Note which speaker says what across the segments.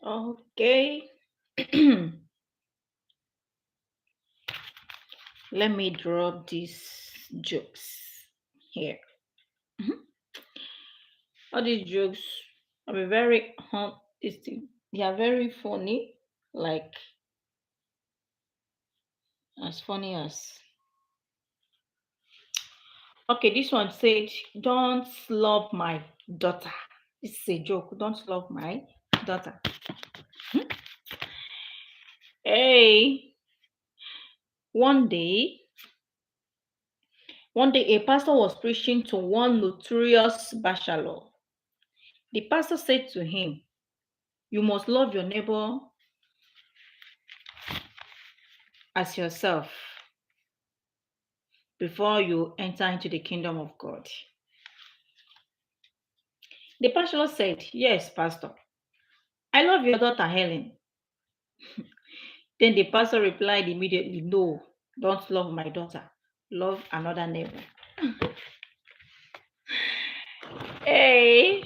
Speaker 1: Okay. Let me drop these jokes here. Mhm. All these jokes are very they are very funny, like as funny as. Okay, this one said, "Don't love my daughter." This is a joke. Don't love my daughter. Hey, one day, a pastor was preaching to one notorious bachelor. The pastor said to him, "You must love your neighbor as yourself before you enter into the kingdom of God." The pastor said, "Yes, Pastor. I love your daughter, Helen." Then the pastor replied immediately, "No, don't love my daughter. Love another neighbor." Hey,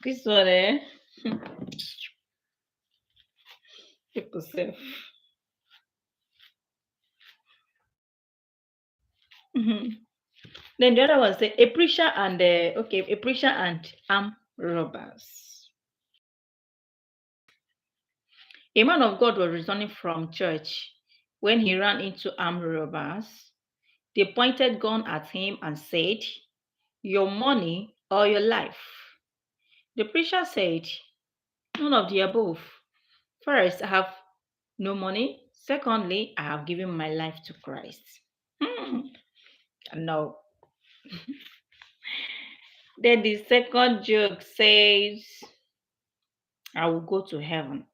Speaker 1: this one, people self. Then the other one said, a preacher and armed robbers. A man of God was returning from church when he ran into armed robbers. They pointed gun at him and said, "Your money or your life." The preacher said, "None of the above. First, I have no money. Secondly, I have given my life to Christ." No. Then the second joke says, "I will go to heaven."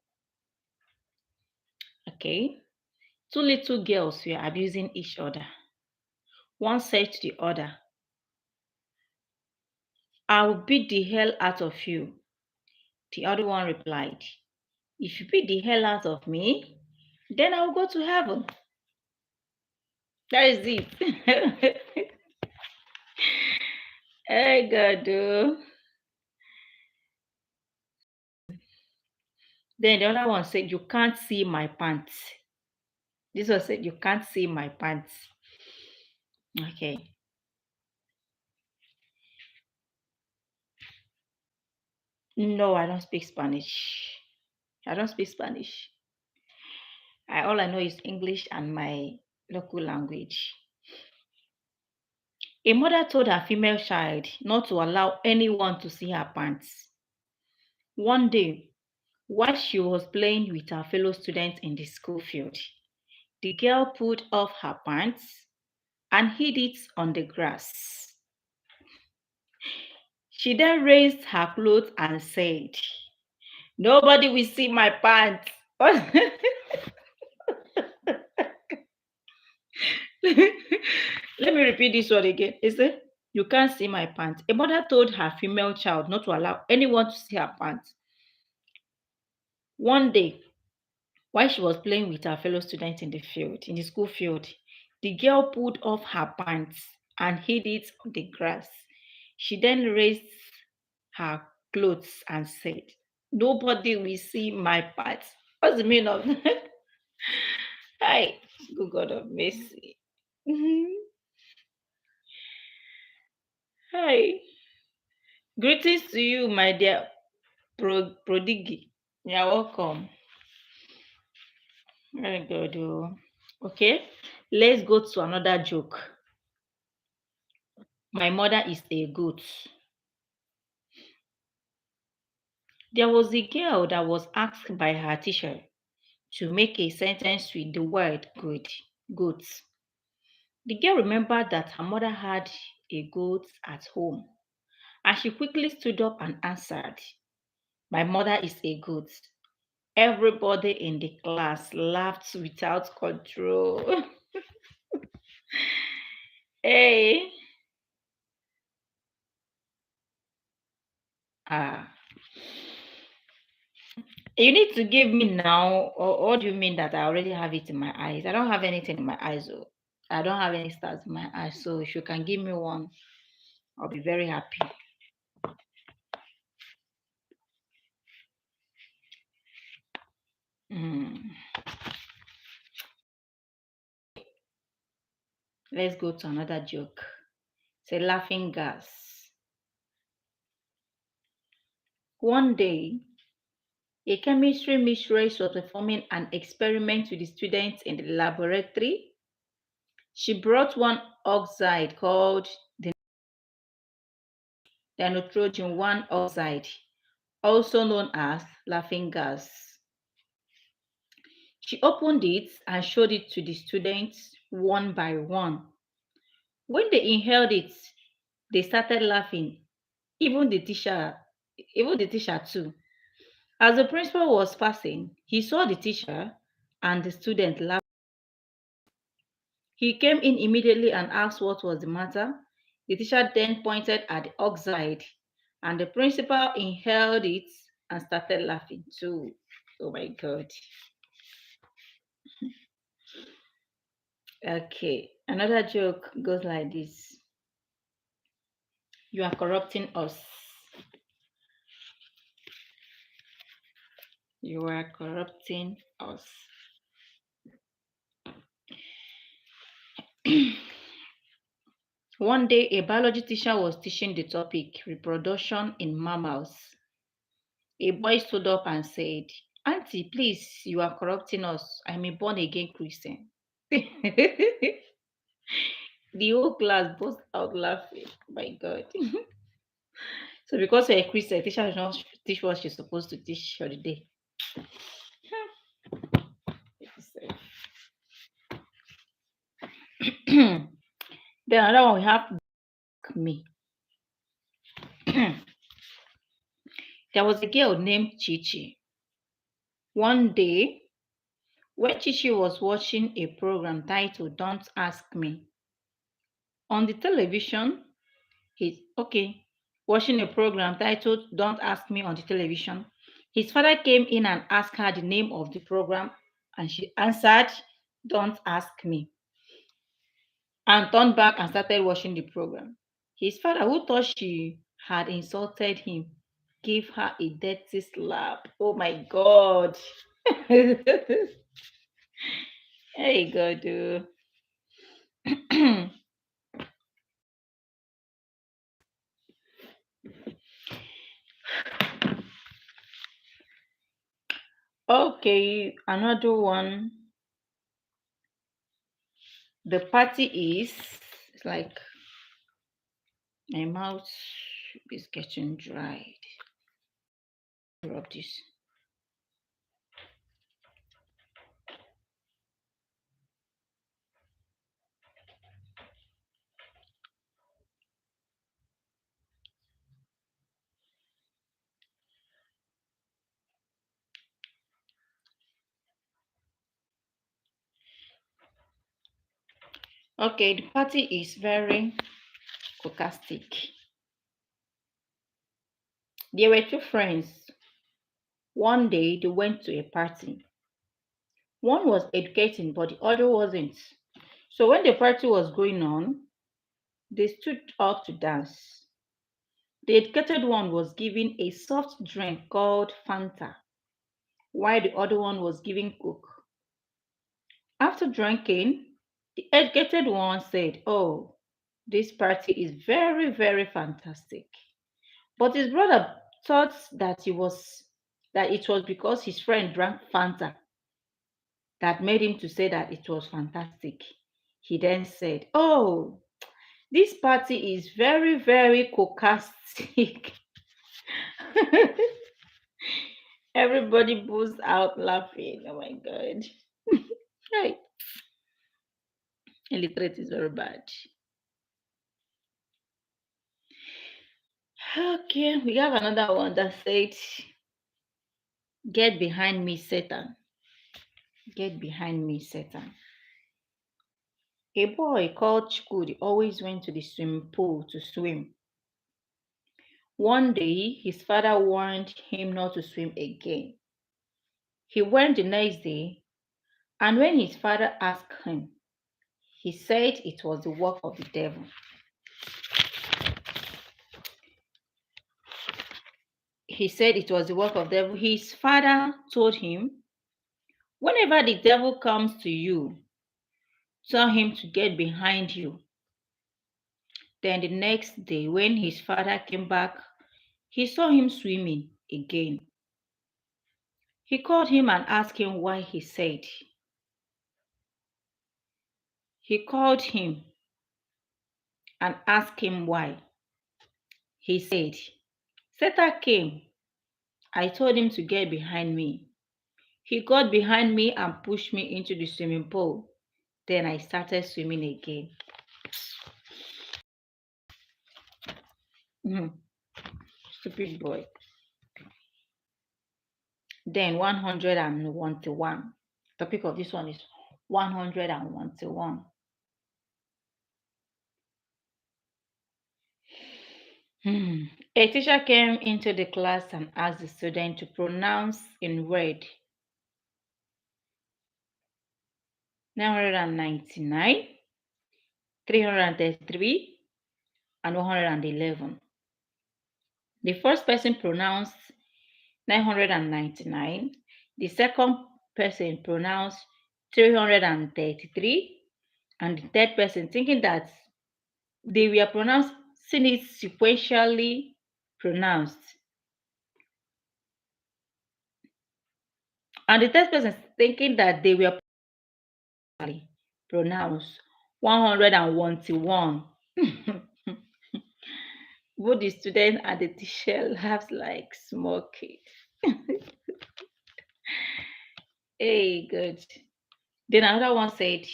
Speaker 1: Okay. Two little girls were abusing each other. One said to the other, "I'll beat the hell out of you." The other one replied, "If you beat the hell out of me, then I'll go to heaven." That is it. Hey, God. Then the other one said, "You can't see my pants." This one said, "You can't see my pants." Okay. No, I don't speak Spanish. I don't speak Spanish. All I know is English and my local language. A mother told her female child not to allow anyone to see her pants. One day, while she was playing with her fellow students in the school field, the girl pulled off her pants and hid it on the grass. She then raised her clothes and said, "Nobody will see my pants." Let me repeat this one again. Is it? "You can't see my pants." A mother told her female child not to allow anyone to see her pants. One day, while she was playing with her fellow students in the school field, the girl pulled off her pants and hid it on the grass. She then raised her clothes and said, "Nobody will see my pants." What's the meaning of that? Hi, good God of mercy. Hi. Greetings to you, my dear prodigy. You're welcome. Very good. Okay, let's go to another joke. My mother is a goat. There was a girl that was asked by her teacher to make a sentence with the word good, goat. The girl remembered that her mother had a goat at home, and she quickly stood up and answered, "My mother is a goat." Everybody in the class laughed without control. Hey. Ah. You need to give me now, or what do you mean that I already have it in my eyes? I don't have anything in my eyes. Oh. I don't have any stars in my eyes. So if you can give me one, I'll be very happy. Let's go to another joke. It's a laughing gas. One day, a chemistry mistress was performing an experiment with the students in the laboratory. She brought one oxide called the nitrogen 1 oxide, also known as laughing gas. She opened it and showed it to the students one by one. When they inhaled it, they started laughing, even the teacher, too. As the principal was passing, he saw the teacher and the student laughing. He came in immediately and asked what was the matter. The teacher then pointed at the oxide, and the principal inhaled it and started laughing too. Oh my God. Okay, another joke goes like this. You are corrupting us. You are corrupting us. One day, a biology teacher was teaching the topic reproduction in mammals. A boy stood up and said, "Auntie, please, you are corrupting us. I'm a born again Christian." The whole class burst out laughing. My God. So, because you're a Christian, teacher should not teach what she's supposed to teach for the day. Then another one we have me. There was a girl named Chichi. One day, when Chichi was watching a program titled Don't Ask Me on the television, watching a program titled Don't Ask Me on the television, his father came in and asked her the name of the program, and she answered, "Don't ask me," and turned back and started watching the program. His father, who thought she had insulted him, gave her a dirty slap. Oh my God. Hey God. Okay, another one. The party it's like my mouth is getting dried. Rub this. Okay, the party is very sarcastic. There were two friends. One day they went to a party. One was educating, but the other wasn't. So when the party was going on, they stood up to dance. The educated one was given a soft drink called Fanta, while the other one was given Coke. After drinking, the educated one said, "Oh, this party is very, very fantastic." But his brother thought that it was because his friend drank Fanta that made him to say that it was fantastic. He then said, "Oh, this party is very, very cocastic." Everybody burst out laughing. Oh my God. Hey, illiterate is very bad. Okay, we have another one that said, "Get behind me, Satan. Get behind me, Satan." A boy called Chukudi always went to the swimming pool to swim. One day, his father warned him not to swim again. He went the next day, and when his father asked him, he said it was the work of the devil. He said it was the work of the devil. His father told him, "Whenever the devil comes to you, Tell him to get behind you. Then the next day, when his father came back, he saw him swimming again. He called him and asked him why. He called him and asked him why. He said, Satan came. I told him to get behind me. He got behind me and pushed me into the swimming pool. Then I started swimming again. Stupid boy. Then 101. Topic of this one is 101. A teacher came into the class and asked the student to pronounce in word 999, 333, and 111. The first person pronounced 999. The second person pronounced 333. And the third person, thinking that they were pronouncing it sequentially pronounced. And the third person thinking that they were pronounced 101. Both the student and the teacher laughs like small kids. Hey, good. Then another one said,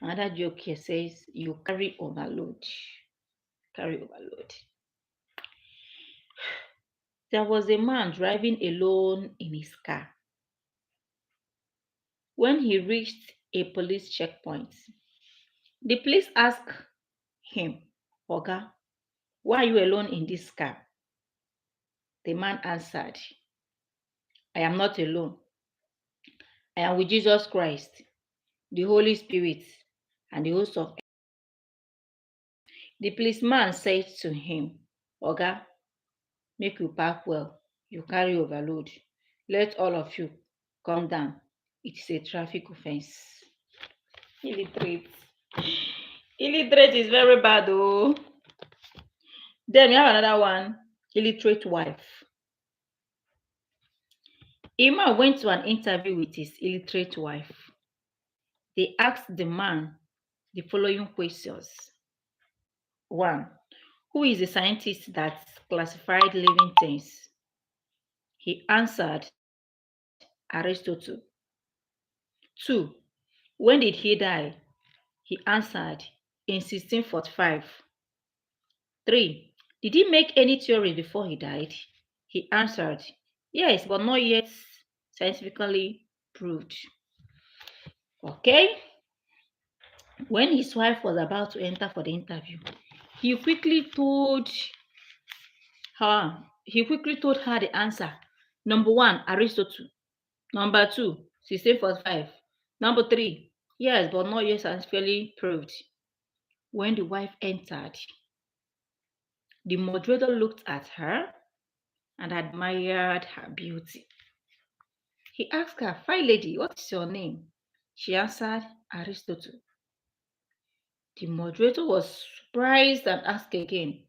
Speaker 1: another joke here says, you carry overload. Carry overload. There was a man driving alone in his car. When he reached a police checkpoint, the police asked him, Oga, why are you alone in this car? The man answered, I am not alone. I am with Jesus Christ, the Holy Spirit, and the host of. The policeman said to him, Oga, make you park well. You carry overload. Let all of you come down. It is a traffic offense. Illiterate. Illiterate is very bad, though. Then we have another one, illiterate wife. A man went to an interview with his illiterate wife. They asked the man the following questions. 1. Who is the scientist that classified living things? He answered, Aristotle. 2. When did he die? He answered, in 1645. 3. Did he make any theories before he died? He answered, yes, but not yet scientifically proved. Okay? When his wife was about to enter for the interview, he quickly told her the answer. Number 1, Aristotle. Number 2, 1645. Number 3, yes, but not yet scientifically proved. When the wife entered, the moderator looked at her and admired her beauty. He asked her, fine lady, what is your name? She answered, Aristotle. The moderator was surprised and asked again,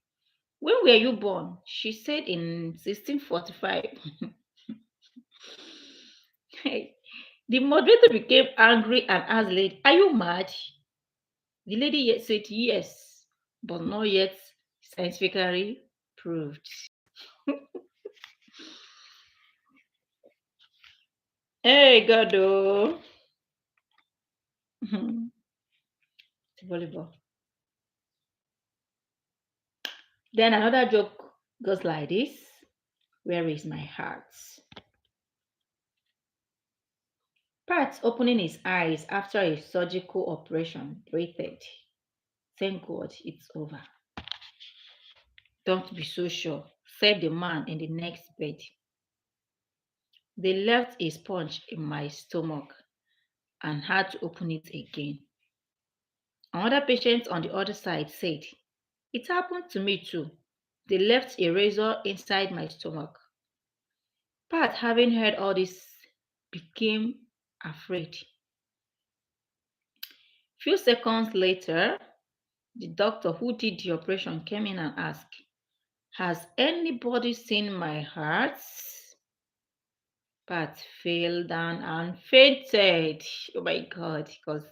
Speaker 1: when were you born? She said in 1645. The moderator became angry and asked the lady, are you mad? The lady said yes, but not yet scientifically proved. Hey, God, oh. Volleyball. Then another joke goes like this. Where is my heart? Pat, opening his eyes after a surgical operation, breathed. Thank God it's over. Don't be so sure, said the man in the next bed. They left a sponge in my stomach and had to open it again. Another patient on the other side said, it happened to me too. They left a razor inside my stomach. Pat, having heard all this, became afraid. Few seconds later, the doctor who did the operation came in and asked, "Has anybody seen my heart?" Pat fell down and fainted. Oh my God, because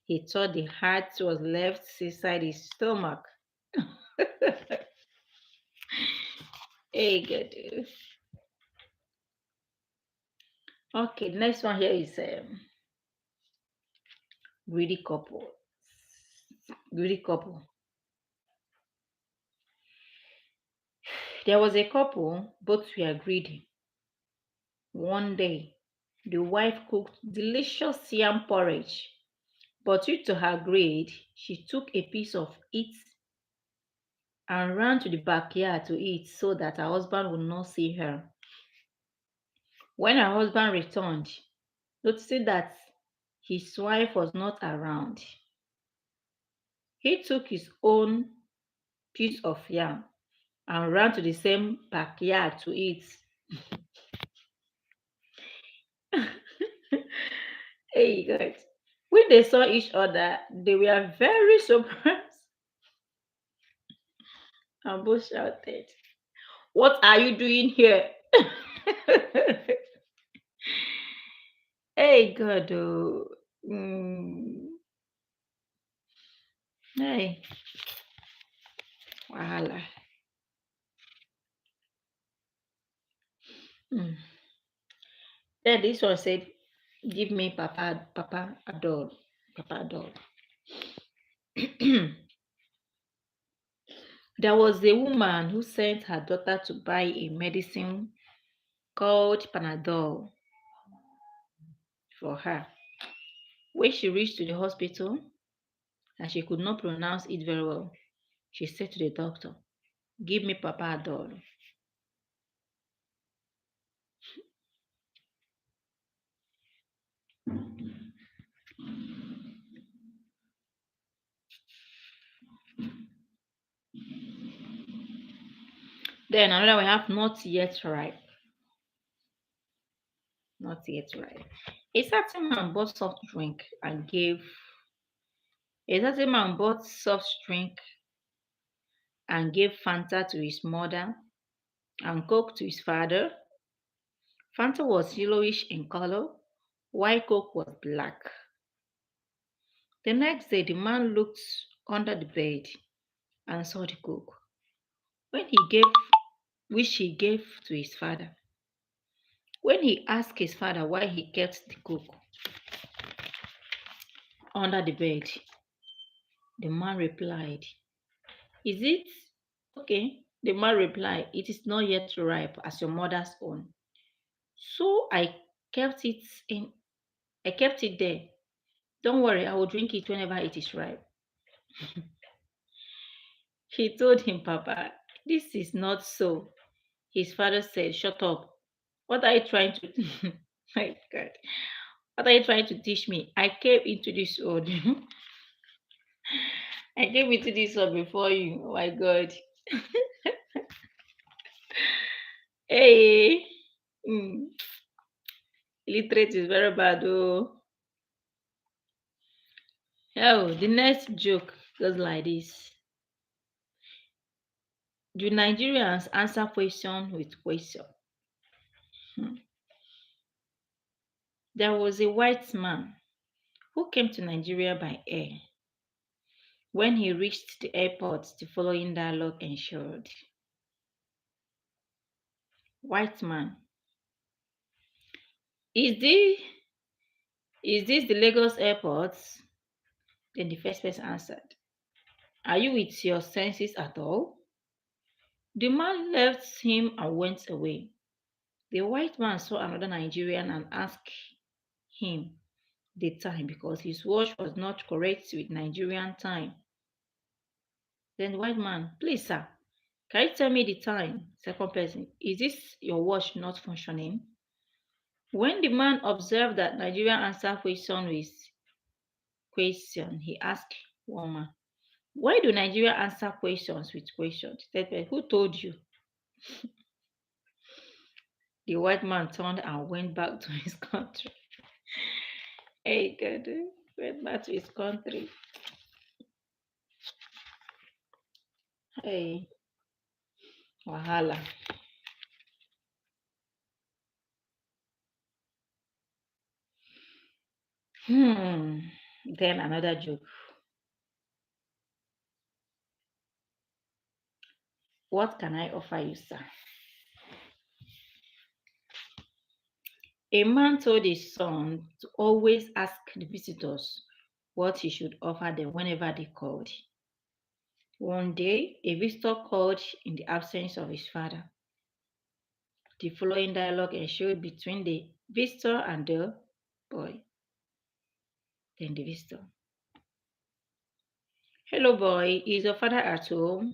Speaker 1: he thought the heart was left inside his stomach. Hey, good. Okay, the next one here is greedy couple. Greedy couple. There was a couple, both were greedy. One day, the wife cooked delicious yam porridge, but due to her greed, she took a piece of it and ran to the backyard to eat so that her husband would not see her. When her husband returned, noticing that his wife was not around, he took his own piece of yam and ran to the same backyard to eat. Hey, God. When they saw each other, they were very surprised and both shouted, "What are you doing here?" Hey, God. Oh. Hey, wahala. Mm. Then this one said, "Give me Papa, Papa Adol, Papa Adol." There was a woman who sent her daughter to buy a medicine called Panadol for her. When she reached to the hospital and she could not pronounce it very well, she said to the doctor, "Give me Papa Adol." Then another we have not yet ripe. Not yet ripe. A certain man bought soft drink and gave a certain man bought soft drink and gave Fanta to his mother and Coke to his father. Fanta was yellowish in color, while Coke was black. The next day, the man looked under the bed and saw the Coke, when he gave, which he gave to his father. When he asked his father why he kept the Coke under the bed, the man replied, "Is it okay?" The man replied, "It is not yet ripe as your mother's own. So kept it in I kept it there. Don't worry, I will drink it whenever it is ripe." He told him, "Papa, this is not so." His father said, "Shut up. What are you trying to my God. What are you trying to teach me? I came into this world. I came into this world before you. Oh my God. Hey. Mm. Illiterate is very bad. Oh, the next joke goes like this. Do Nigerians answer question with question? Hmm. There was a white man who came to Nigeria by air. When he reached the airport, the following dialogue ensued. White man, is this the Lagos airport? Then the first person answered, "Are you with your senses at all?" The man left him and went away. The white man saw another Nigerian and asked him the time because his watch was not correct with Nigerian time. Then the white man, "Please, sir, can you tell me the time?" Second person, "Is this your watch not functioning?" When the man observed that Nigerian answered question with question, he asked woman, "Why do Nigeria answer questions with questions?" Third person, "Who told you?" The white man turned and went back to his country. Hey, God. Went back to his country. Hey, wahala. Then another joke. What can I offer you, sir? A man told his son to always ask the visitors what he should offer them whenever they called. One day, a visitor called in the absence of his father. The following dialogue ensued between the visitor and the boy. Then the visitor. Hello, boy. Is your father at home?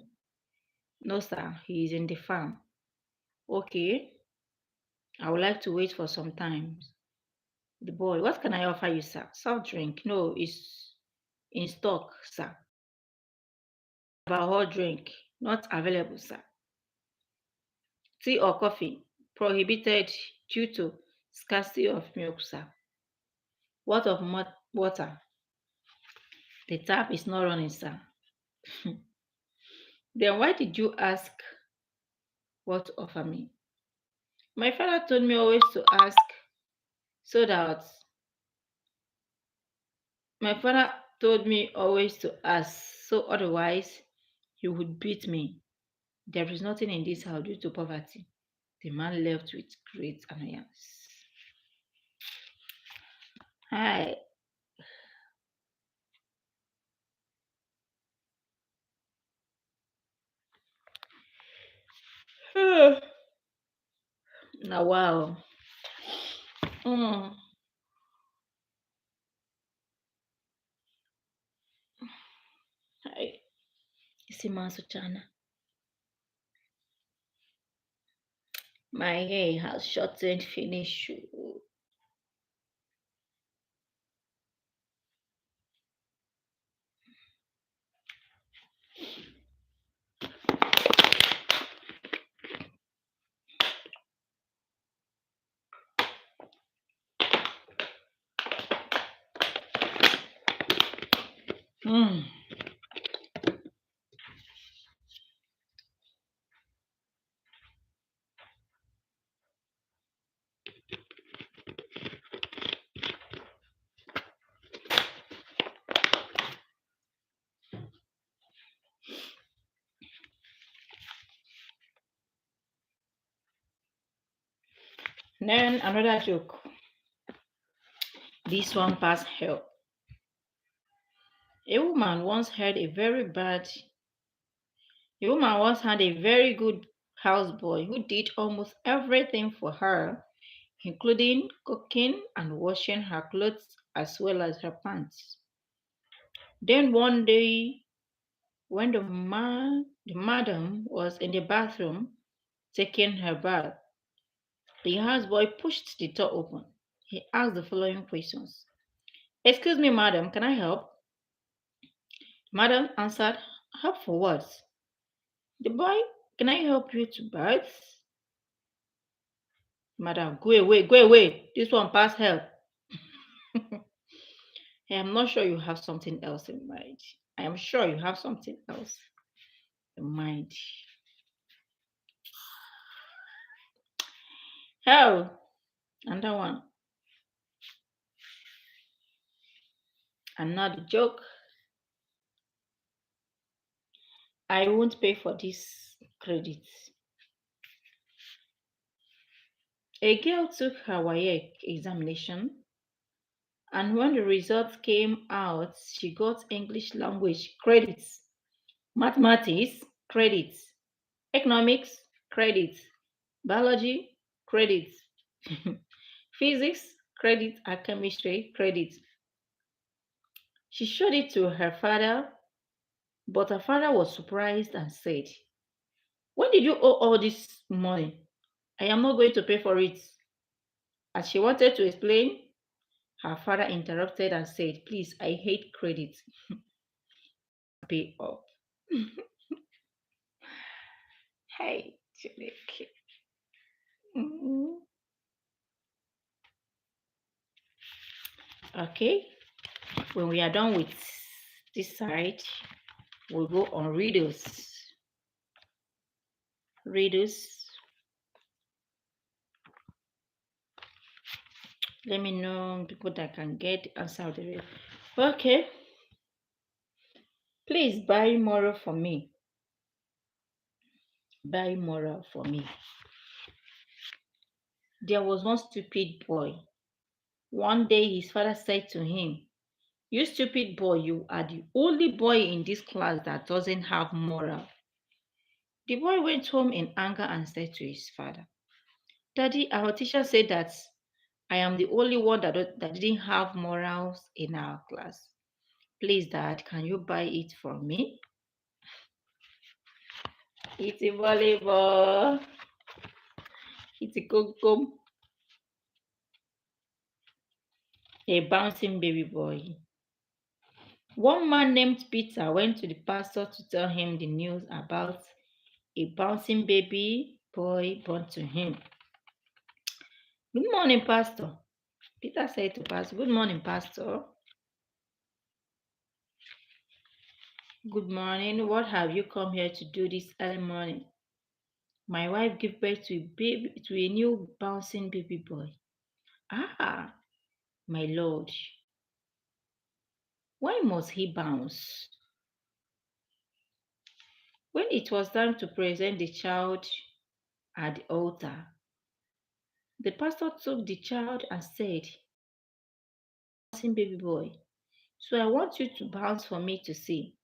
Speaker 1: No, sir. He is in the farm. Okay. I would like to wait for some time. The boy. What can I offer you, sir? Soft drink. No, it's in stock, sir. Alcohol drink. Not available, sir. Tea or coffee. Prohibited due to scarcity of milk, sir. What of water? The tap is not running, sir. Then why did you ask what to offer me? My father told me always to ask so that my father told me always to ask, so otherwise he would beat me. There is nothing in this house due to poverty. The man left with great annoyance. Hi. Now, wow. Mm. Hi. Isimansuchana. My hair has shortened finish. Mm. Then another joke. This one past help. A woman once had a very bad A woman once had a very good houseboy who did almost everything for her, including cooking and washing her clothes as well as her pants. Then one day, when the madam was in the bathroom taking her bath, the houseboy pushed the door open. He asked the following questions. Excuse me, madam, can I help? Madam answered, help for what? The boy, can I help you to bath? Madam, go away, go away. This one pass help. I am not sure you have something else in mind. I am sure you have something else in mind. Oh, another one. Another joke. I won't pay for this credit. A girl took her WAEC examination, and when the results came out, she got English language credits, mathematics credits, economics credits, biology credits, physics credit, and chemistry credit. She showed it to her father, but her father was surprised and said, when did you owe all this money? I am not going to pay for it. As she wanted to explain, her father interrupted and said, please, I hate credit. Pay up. Hey, Chineke. Mhm. Okay. When we are done with this side, we'll go on riddles. Riddles. Let me know people that can get the answer of the riddle. Okay. Please buy moral for me. Buy moral for me. There was one stupid boy. One day his father said to him, "You stupid boy, you are the only boy in this class that doesn't have moral." The boy went home in anger and said to his father, "Daddy, our teacher said that I am the only one that didn't have morals in our class. Please, Dad, can you buy it for me?" It's a volleyball. It's a coco. A bouncing baby boy. One man named Peter went to the pastor to tell him the news about a bouncing baby boy born to him. "Good morning, Pastor." Peter said to Pastor, "Good morning, Pastor." "Good morning. What have you come here to do this early morning?" "My wife gave birth to a new bouncing baby boy." "Ah, my Lord. Why must he bounce?" When it was time to present the child at the altar, the pastor took the child and said, "Bouncing baby boy, so I want you to bounce for me to see."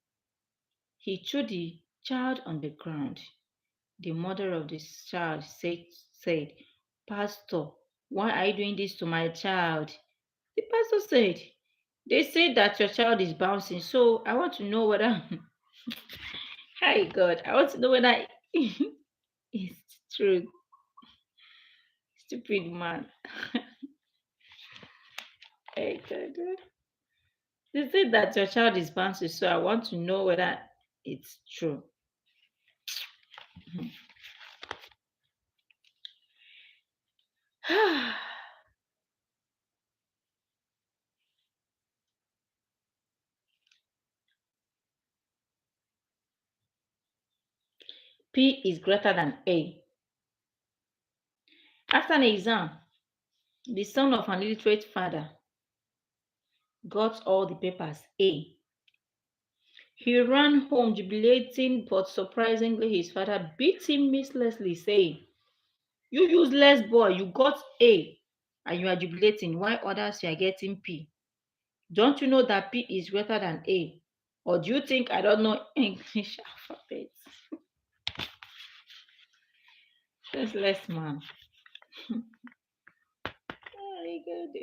Speaker 1: He threw the child on the ground. The mother of the child said, "Pastor, why are you doing this to my child?" The pastor said, "They say that your child is bouncing, so I want to know whether hi God, I want to know whether it's true." Stupid man. Hey God. They say that your child is bouncing, so I want to know whether it's true. P is greater than A. After an exam, the son of an illiterate father got all the papers A. He ran home jubilating, but surprisingly, his father beat him mercilessly, saying, "You useless boy, you got A, and you are jubilating, while others you are getting P. Don't you know that P is greater than A? Or do you think I don't know English alphabet?" Useless man. Oh my God.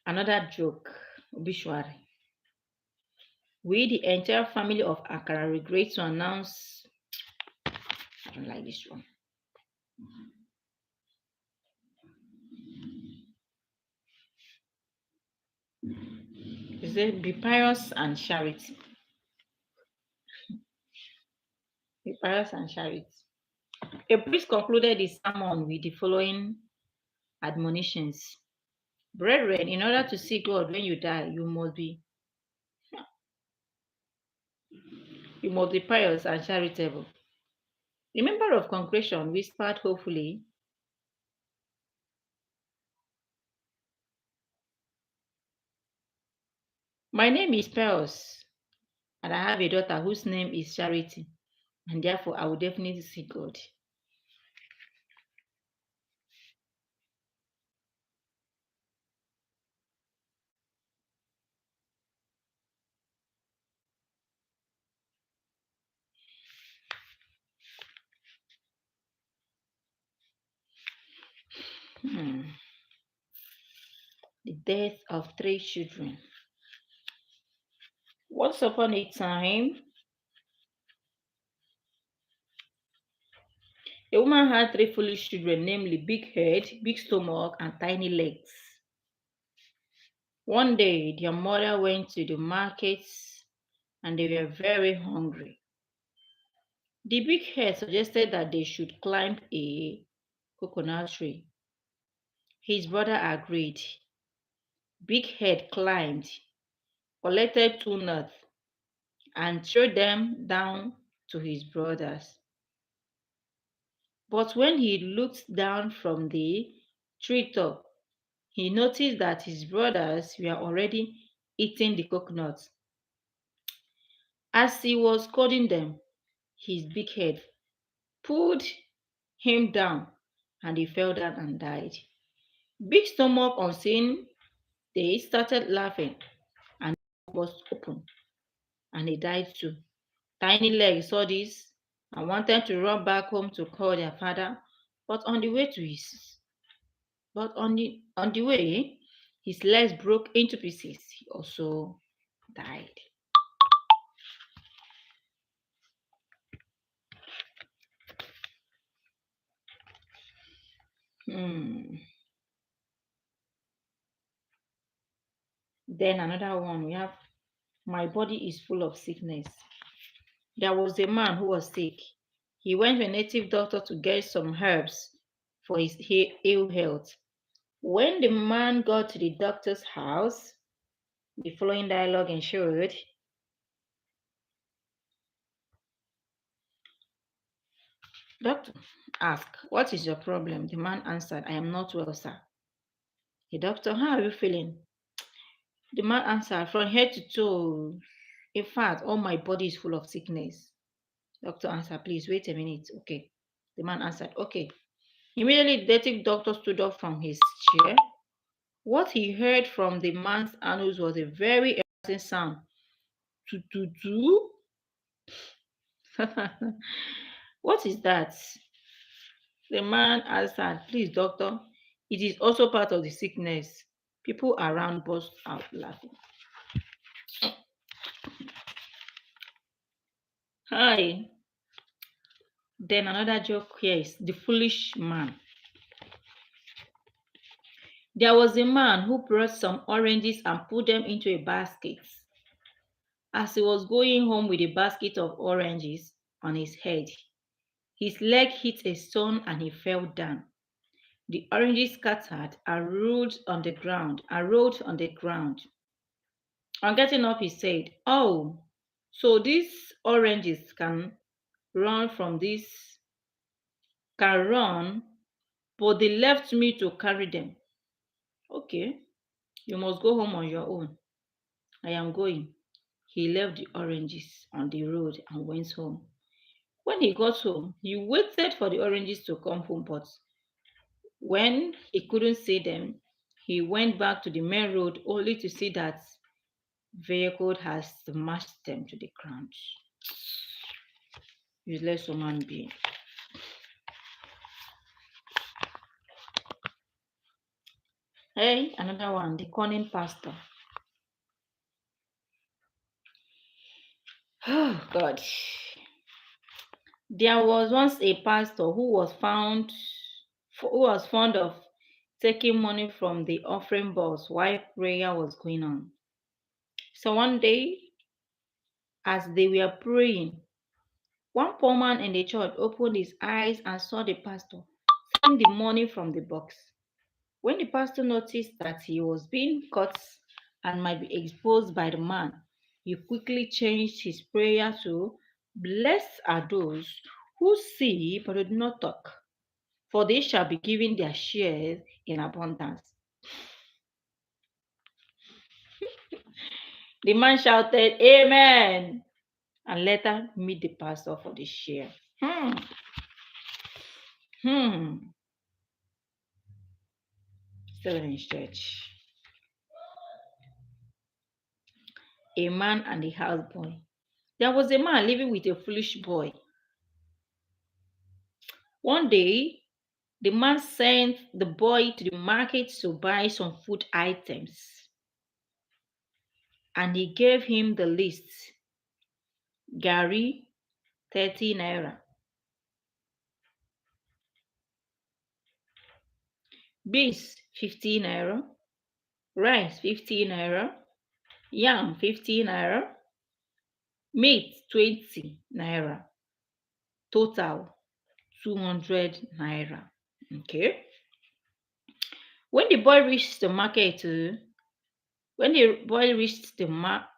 Speaker 1: Another joke. Obituary. We, the entire family of Akara, regret to announce. I don't like this one. Is it be pious and charity? Be pious and charity. A priest concluded his sermon with the following admonitions: "Brethren, in order to see God when you die, you must be pious and charitable." A member of congregation whispered hopefully, "My name is Pious, and I have a daughter whose name is Charity, and therefore I will definitely see God." The death of 3 children. Once upon a time, a woman had 3 foolish children, namely Big Head, Big Stomach, and Tiny Legs. One day, their mother went to the markets and they were very hungry. The big head suggested that they should climb a coconut tree. His brother agreed. Big Head climbed, collected 2 nuts, and threw them down to his brothers. But when he looked down from the treetop, he noticed that his brothers were already eating the coconuts. As he was scolding them, his big head pulled him down and he fell down and died. Big Stomach, on seeing this, started laughing and was open and he died too. Tiny Leg saw this and wanted to run back home to call their father, but on the way, his legs broke into pieces. He also died. Hmm. Then another one we have, my body is full of sickness. There was a man who was sick. He went to a native doctor to get some herbs for his ill health. When the man got to the doctor's house, the following dialogue ensued. Doctor asked, "What is your problem?" The man answered, "I am not well, sir." The doctor, "How are you feeling?" The man answered, "From head to toe. In fact, all my body is full of sickness." Doctor answered, "Please wait a minute." Okay. The man answered, "Okay." Immediately, the native doctor stood up from his chair. What he heard from the man's anus was a very embarrassing sound. "Tu tu tu." What is that? The man answered, "Please, doctor, it is also part of the sickness." People around burst out laughing. Hi. Then another joke here is the foolish man. There was a man who brought some oranges and put them into a basket. As he was going home with a basket of oranges on his head, his leg hit a stone and he fell down. The oranges scattered and rolled on the ground. On getting up, he said, "Oh, so these oranges run from this, can run, but they left me to carry them. Okay, you must go home on your own. I am going." He left the oranges on the road and went home. When he got home, he waited for the oranges to come home, but when he couldn't see them, he went back to the main road only to see that vehicle has smashed them to the ground. Useless human being. Hey, another one, the cunning pastor. Oh God. There was once a pastor who was fond of taking money from the offering box while prayer was going on. So one day, as they were praying, one poor man in the church opened his eyes and saw the pastor taking the money from the box. When the pastor noticed that he was being caught and might be exposed by the man, he quickly changed his prayer to, "Blessed are those who see but do not talk, for they shall be given their shares in abundance." The man shouted, "Amen," and later meet the pastor for the share. Hmm. Still in his church. A man and a houseboy. There was a man living with a foolish boy. One day, the man sent the boy to the market to buy some food items, and he gave him the list. Gari, 30 naira. Beans, 15 naira. rice 50 naira, yam 50 naira, meat 20 naira, total 200 naira. Okay. When the boy reached the market, when the boy reached the mar-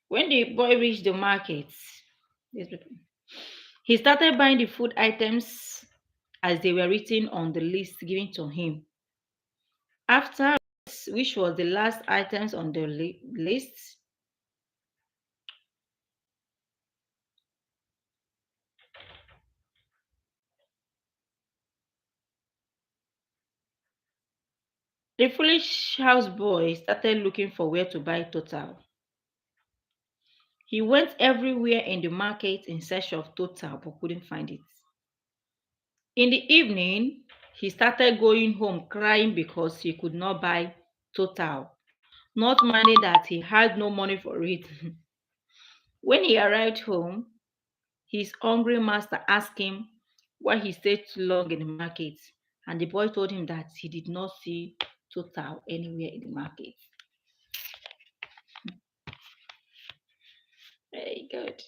Speaker 1: when the boy reached the market, he started buying the food items as they were written on the list given to him. After which was the last items on the list, the foolish houseboy started looking for where to buy total. He went everywhere in the market in search of total but couldn't find it. In the evening, he started going home crying because he could not buy total, not minding that he had no money for it. When he arrived home, his hungry master asked him why he stayed too long in the market, and the boy told him that he did not see total anywhere in the market. Very good.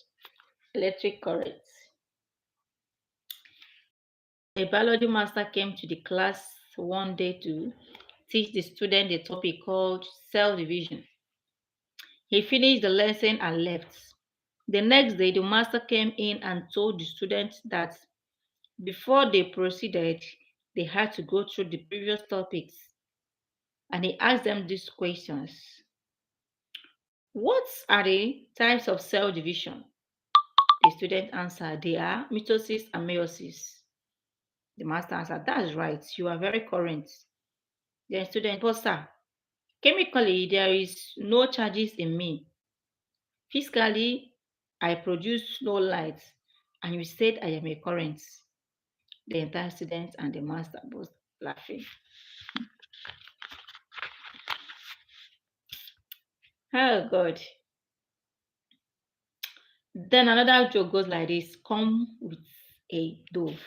Speaker 1: Electric current. A biology master came to the class one day to teach the student a topic called cell division. He finished the lesson and left. The next day, the master came in and told the students that before they proceeded, they had to go through the previous topics. And he asked them these questions. What are the types of cell division? The student answered, they are mitosis and meiosis. The master answered, that's right, you are very correct. The student, but sir, chemically, there is no charges in me. Physically, I produce no light, and you said I am a current. The entire student and the master both laughing. Oh God. Then another joke goes like this: come with a dove.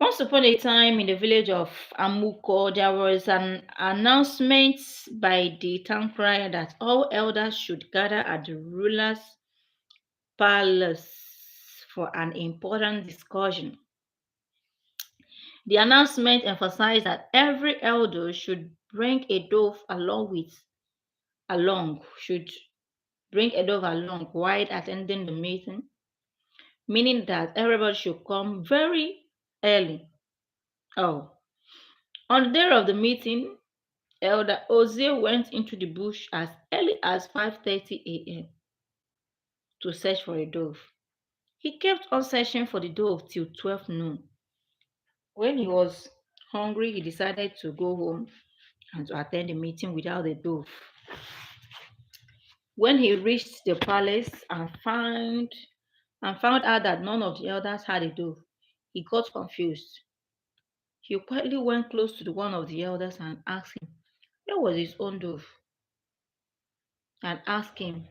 Speaker 1: Once upon a time in the village of Amuko, there was an announcement by the town crier that all elders should gather at the ruler's palace for an important discussion. The announcement emphasized that every elder should bring a dove should bring a dove along while attending the meeting, meaning that everybody should come very early. Oh, on the day of the meeting, Elder Ozil went into the bush as early as 5:30 a.m. to search for a dove. He kept on searching for the dove till 12 noon. When he was hungry, he decided to go home and to attend the meeting without the dove. When he reached the palace and found out that none of the elders had a dove, he got confused. He quietly went close to one of the elders and asked him where was his own dove, and asked him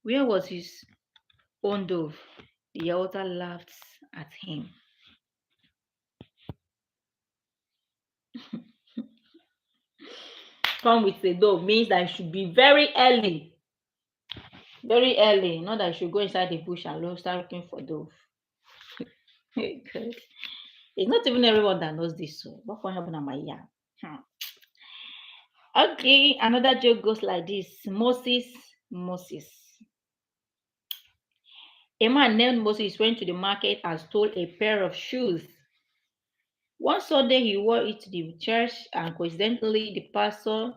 Speaker 1: where was his own dove. The elder laughed at him. Come with a dove means that you should be very early. Very early. Not that you should go inside the bush and start looking for dove. Good. It's not even everyone that knows this. So what can happen at my ear? Okay, another joke goes like this. Moses. A man named Moses went to the market and stole a pair of shoes. One Sunday he wore it to the church, and coincidentally the pastor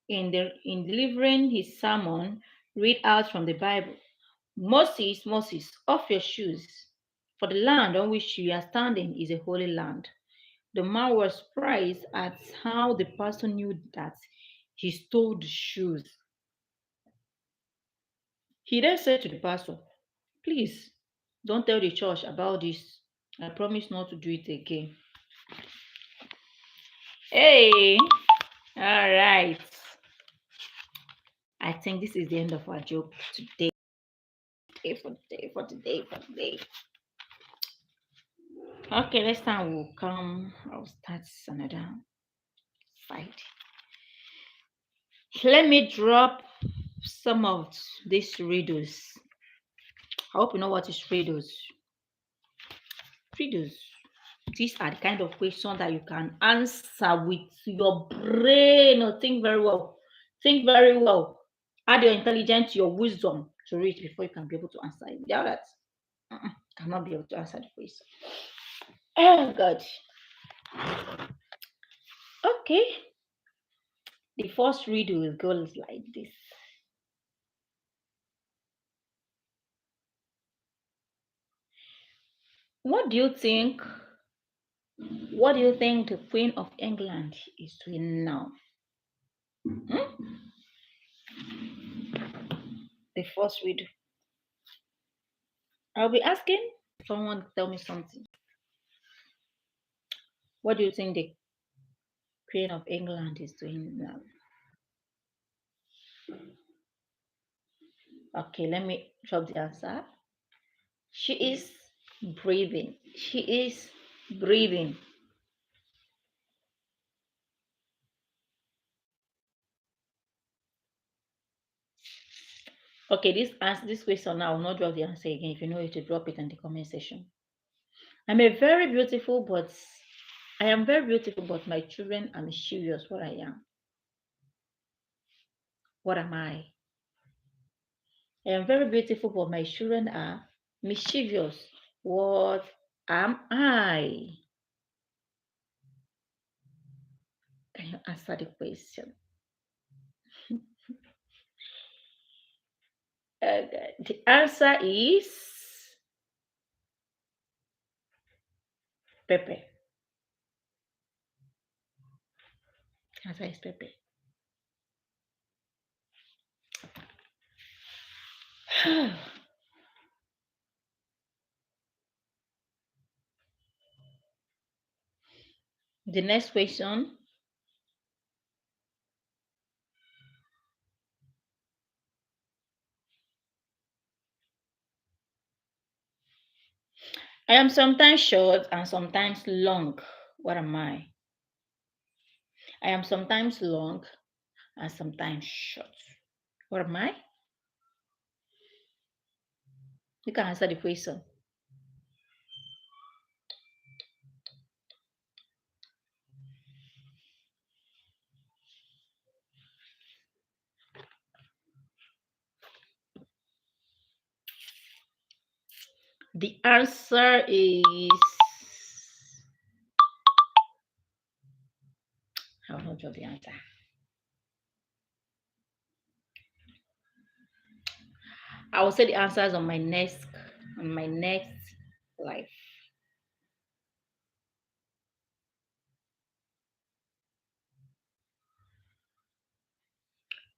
Speaker 1: in delivering his sermon read out from the Bible. Moses, Moses, off your shoes, for the land on which you are standing is a holy land. The man was surprised at how the pastor knew that he stole the shoes. He then said to the pastor, please don't tell the church about this. I promise not to do it again. Hey, all right. I think this is the end of our joke today. today. Okay, next time we'll come. I'll start another side. Let me drop some of these riddles. I hope you know what is riddles. Riddles. These are the kind of questions that you can answer with your brain. Or think very well. Think very well. Add your intelligence, your wisdom to it before you can be able to answer it. Without that, cannot be able to answer the question. Oh God. Okay. The first riddle goes like this. What do you think? What do you think the Queen of England is doing now? The first riddle. I'll be asking someone to tell me something. What do you think the Queen of England is doing now? Okay, let me drop the answer. She is breathing. She is breathing. Okay, this question now, I will not drop the answer again. If you know it, to drop it in the comment section. I am very beautiful, but my children are mischievous. What I am? What am I? I am very beautiful, but my children are mischievous. What am I? Can you answer the question? The answer is Pepe. The answer is Pepe. The next question. I am sometimes short and sometimes long. What am I? I am sometimes long and sometimes short. What am I? You can answer the question. The answer is, I will not draw the answer. I will say the answers on my next live.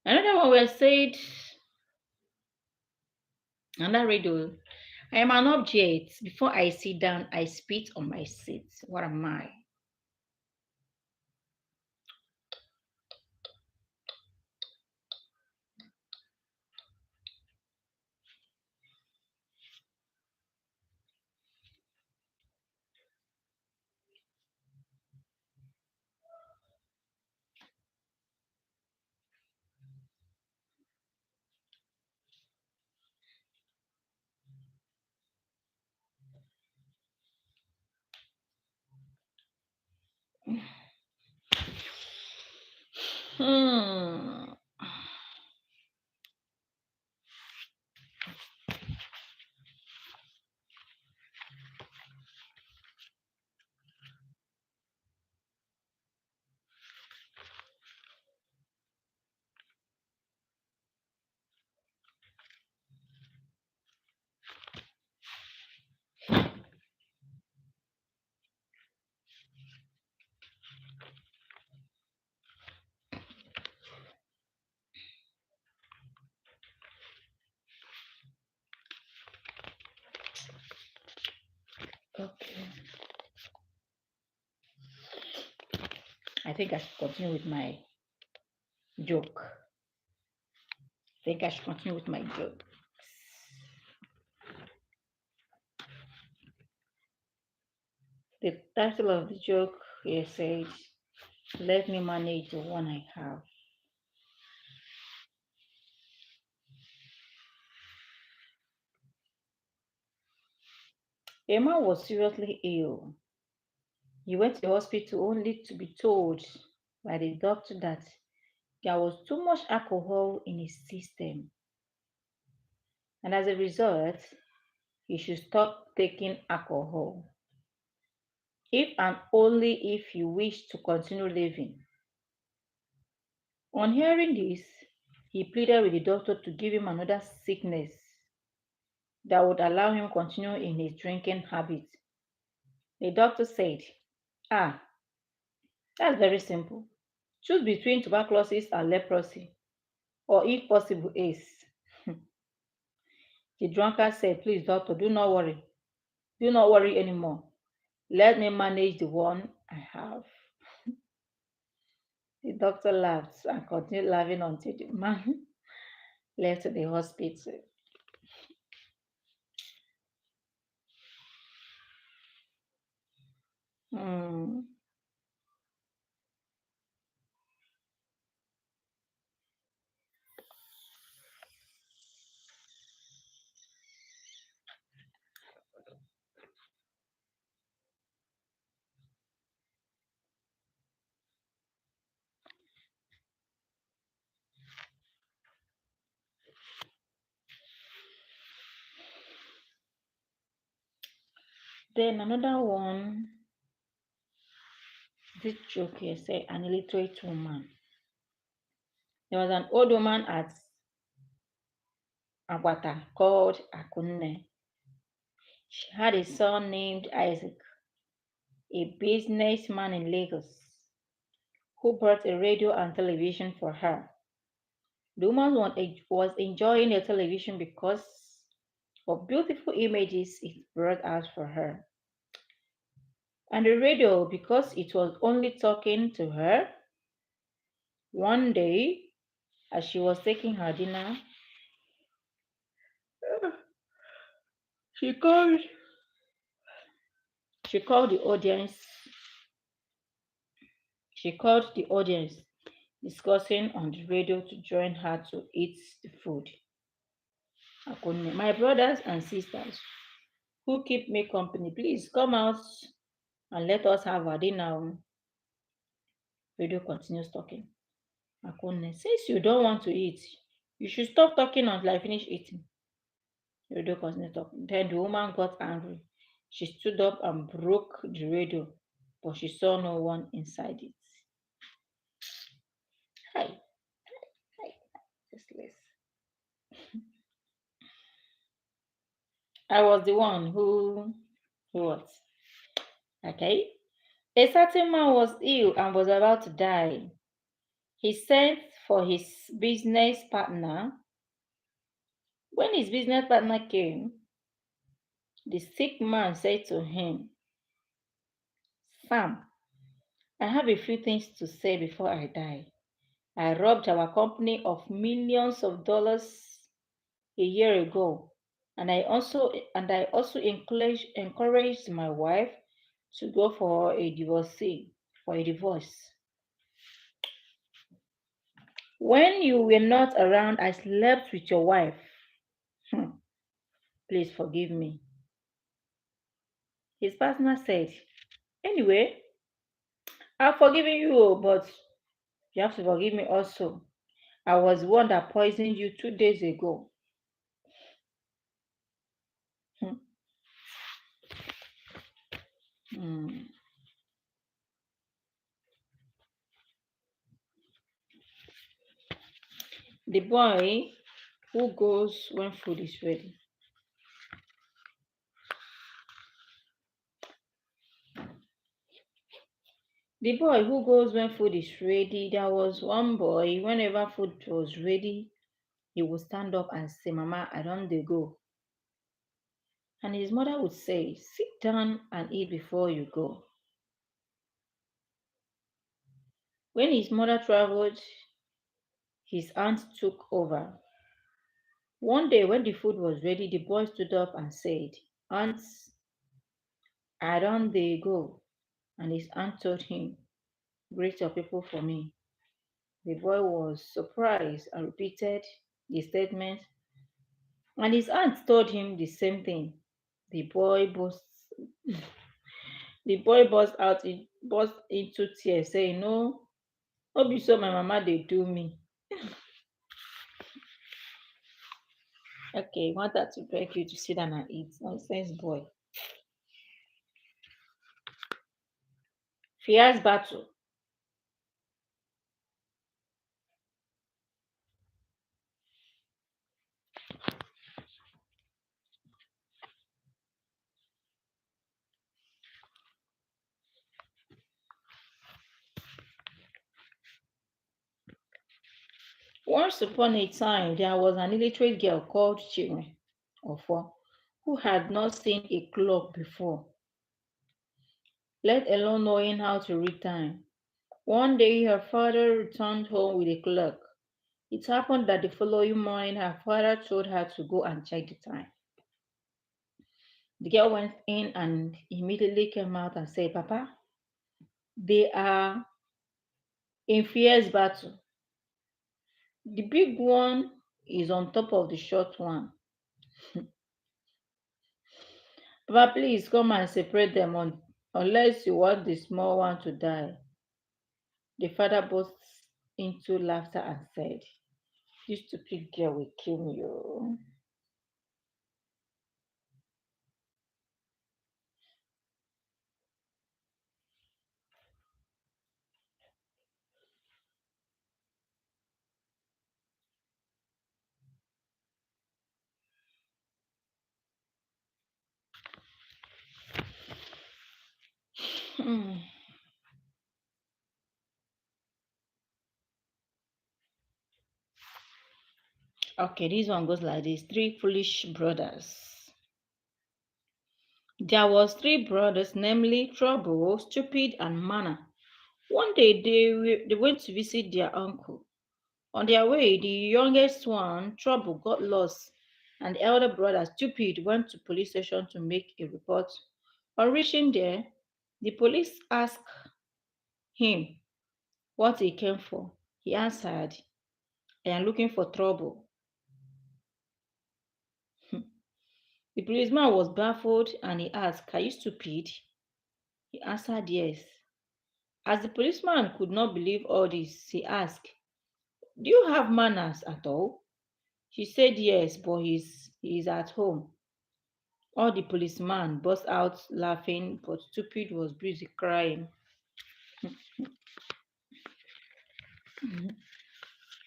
Speaker 1: Another one we said, another riddle. I am an object. Before I sit down, I spit on my seat. What am I? Hmm. Okay. I think I should continue with my joke. I think I should continue with my joke. The title of the joke here said, "Let me manage the one I have." A man was seriously ill. He went to the hospital only to be told by the doctor that there was too much alcohol in his system, and as a result, he should stop taking alcohol if and only if he wished to continue living. On hearing this, he pleaded with the doctor to give him another sickness that would allow him continue in his drinking habit. The doctor said, "Ah, that's very simple. Choose between tuberculosis and leprosy, or if possible, AIDS." The drunkard said, "Please, doctor, do not worry. Do not worry anymore. Let me manage the one I have." The doctor laughed and continued laughing until the man left the hospital. Hmm. Then another one, this joke here said, an illiterate woman. There was an old woman at Aguata called Akunne. She had a son named Isaac, a businessman in Lagos, who brought a radio and television for her. The woman was enjoying the television because of beautiful images it brought out for her, and the radio because it was only talking to her. One day, as she was taking her dinner, she called she called the audience she called the audience discussing on the radio to join her to eat the food. Akunne, my brothers and sisters who keep me company, please come out and let us have our dinner. Radio continues talking. Akunne, since you don't want to eat, you should stop talking until I finish eating. Radio continued talking. Then the woman got angry. She stood up and broke the radio, but she saw no one inside it. Hi, hi, just listen. I was the one who what? Okay. A certain man was ill and was about to die. He sent for his business partner. When his business partner came, the sick man said to him, "Sam, I have a few things to say before I die. I robbed our company of millions of dollars a year ago, and I also encouraged my wife to go for a divorce. When you were not around, I slept with your wife. Hmm, please forgive me." His partner said, "Anyway, I've forgiven you, but you have to forgive me also. I was the one that poisoned you 2 days ago." Hmm, hmm. The boy who goes when food is ready. The boy who goes when food is ready. There was one boy, whenever food was ready, he would stand up and say, "Mama, I don't dey go." And his mother would say, "Sit down and eat before you go." When his mother traveled, his aunt took over. One day, when the food was ready, the boy stood up and said, "Aunt, I don't they go. And his aunt told him, greet your people for me. The boy was surprised and repeated the statement, and his aunt told him the same thing. The boy burst, the boy burst into tears, saying, "No, no be so my mama they do me." Okay, want her to beg you to sit down and eat. Nonsense boy. Fierce battle. Once upon a time, there was an illiterate girl called Chinwe Ofo who had not seen a clock before, let alone knowing how to read time. One day, her father returned home with a clock. It happened that the following morning, her father told her to go and check the time. The girl went in and immediately came out and said, Papa, they are in fierce battle. The big one is on top of the short one. Papa, please come and separate them unless you want the small one to die. The father burst into laughter and said, this stupid girl will kill you. Hmm. Okay, this one goes like this. Three foolish brothers. There was three brothers, namely Trouble, Stupid, and Manna. One day they went to visit their uncle. On their way, the youngest one, Trouble, got lost, and the elder brother, Stupid, went to police station to make a report. On reaching there, the police asked him what he came for. He answered, I am looking for trouble. The policeman was baffled and he asked, are you stupid? He answered yes. As the policeman could not believe all this, he asked, do you have manners at all? She said yes, but he's at home. All the policeman burst out laughing, but Stupid was busy crying.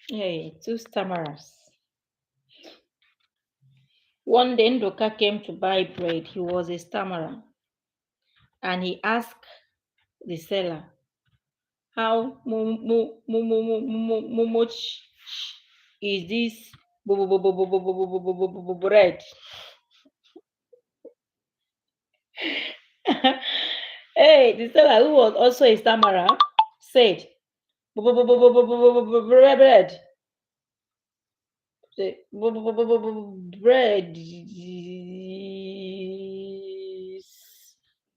Speaker 1: Hey, two stammerers. One day Ndoka came to buy bread. He was a stammerer, and he asked the seller, how much is this bread? Hey, the seller, who was also a stammerer, said, bread. Bread is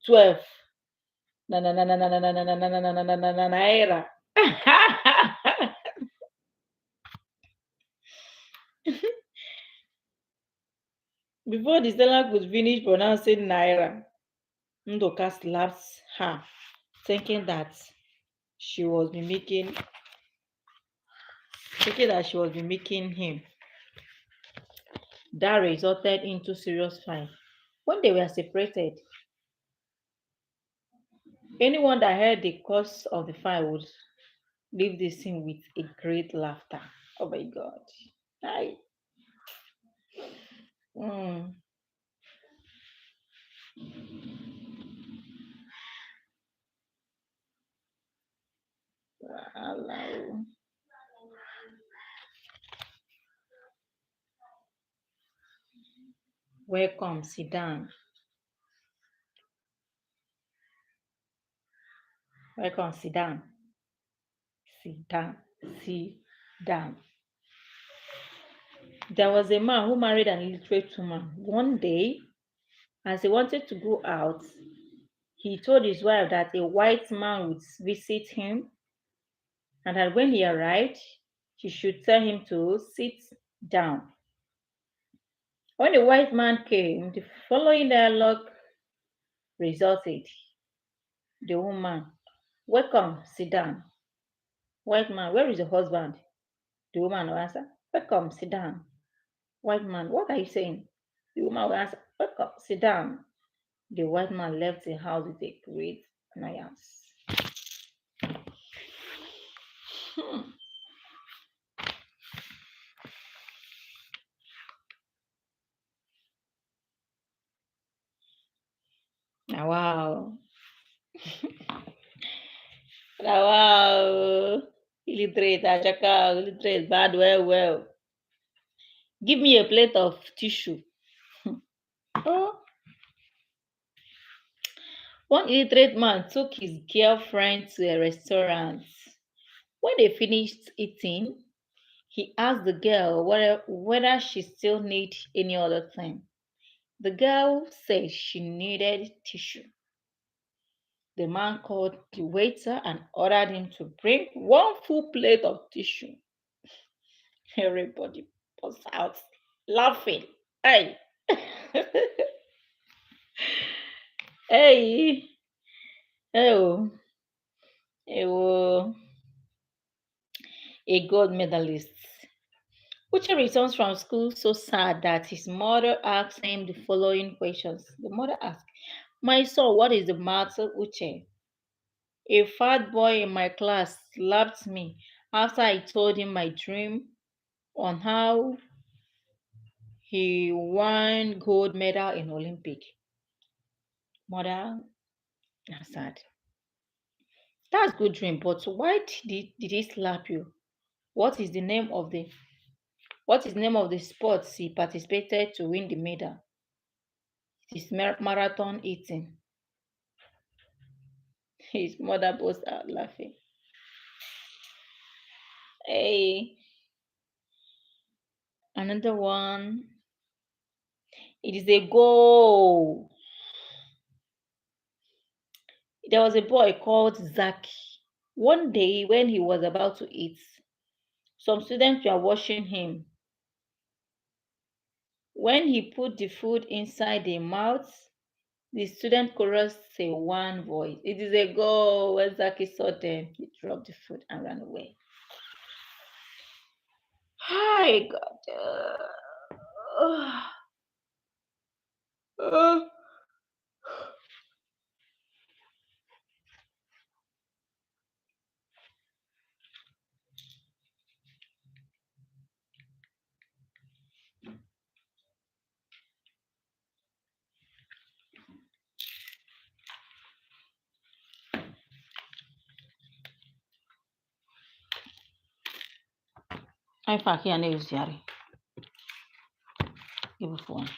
Speaker 1: 12. Naira. Before the seller could finish pronouncing Naira, Ndoka slapped her, thinking that she was mimicking him. That resulted into serious fight. When they were separated, anyone that heard the cause of the fight would leave the scene with a great laughter. Oh my God. Hi. Mm. Hello. Welcome, sit down. Welcome, sit down. Sit down. Sit down. There was a man who married an illiterate woman. One day, as he wanted to go out, He told his wife that a white man would visit him and that when he arrived, she should tell him to sit down. When the white man came, the following dialogue resulted. The woman, welcome, sit down. White man, where is your husband? The woman will answer, welcome, sit down. White man, what are you saying? The woman will answer, welcome, sit down. The white man left the house with a great annoyance. Hmm. Wow. Wow. Illiterate, Ajaka, illiterate, bad, well. Give me a plate of tissue. Oh, one illiterate man took his girlfriend to a restaurant. When they finished eating, he asked the girl whether she still needed any other thing. The girl said she needed tissue. The man called the waiter and ordered him to bring one full plate of tissue. Everybody burst out laughing. Hey, hey, oh, oh, a gold medalist. Uche returns from school so sad that his mother asks him the following questions. The mother asks, my son, what is the matter, Uche? A fat boy in my class slapped me after I told him my dream on how he won gold medal in Olympic. Mother answered, that's good dream, but why did he slap you? What is the name of the sports he participated to win the medal? It is marathon eating. His mother burst out laughing. Hey, another one. It is a goal. There was a boy called Zaki. One day, when he was about to eat, some students were watching him. When he put the food inside their mouths, the student chorused in one voice, it is a goal. When Zaki saw them, he dropped the food and ran away. Hi, God. Uh, Ai fakia ne usiari. Give a phone.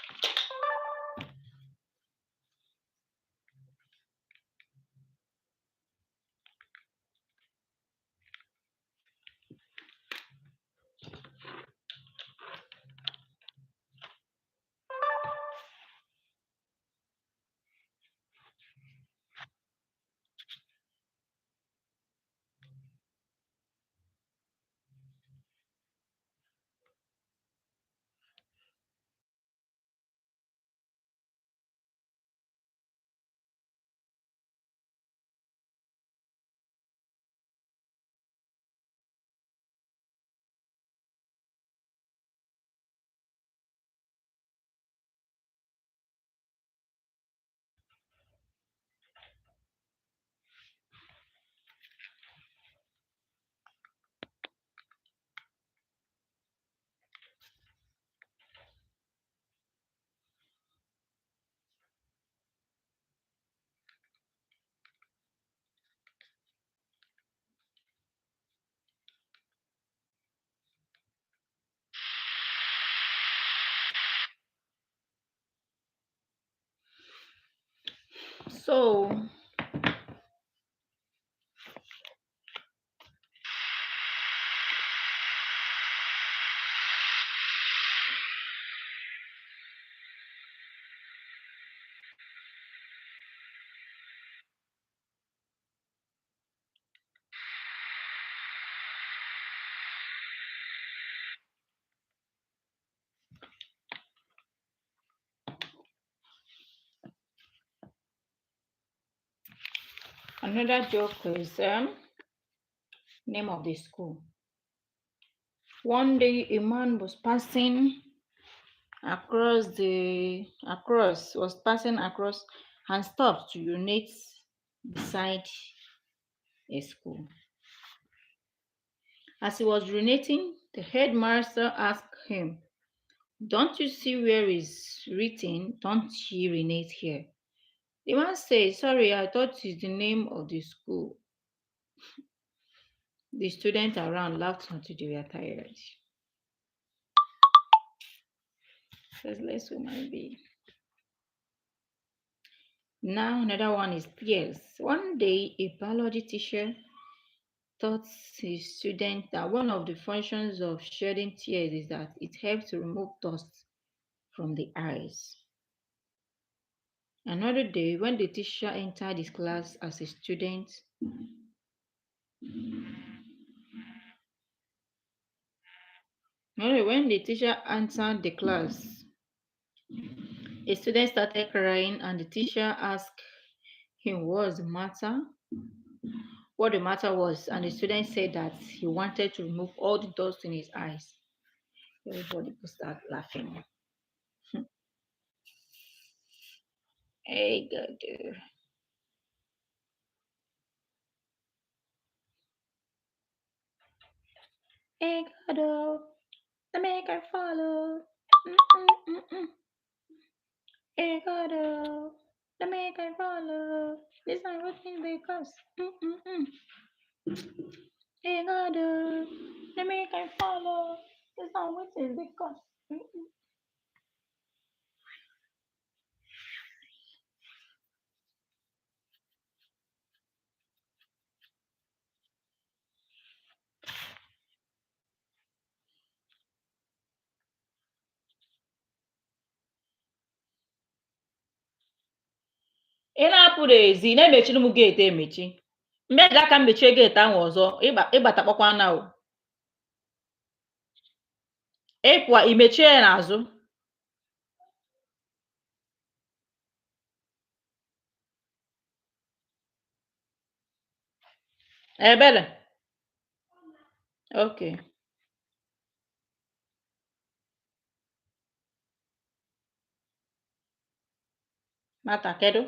Speaker 1: So Another joke is name of the school. One day a man was passing across and stopped to urinate beside a school. As he was urinating, the headmaster asked him, "Don't you see where is written, 'Don't urinate here'?" The man said, "Sorry, I thought it's the name of the school." The students around laughed until they were tired. Let's human being. Now another one is tears. One day a biology teacher taught his students that one of the functions of shedding tears is that it helps to remove dust from the eyes. Another day, when the teacher entered his class as a student, when the teacher entered the class, a student started crying and the teacher asked him what the matter was, and the student said that he wanted to remove all the dust in his eyes. Everybody could start laughing. Hey, God. Hey, God. The maker follow. Hey, God. The maker follow. This is what because. Hey, God. The maker follow. This is what because. Ị na-apụrụ ezi na-emechiri m geeti emechi mgbe ga aka m mechie geeti ahụ ọzọ ịbatakpọkwa na o ịpụa imechie ya n'azụ ebere okay mata kedu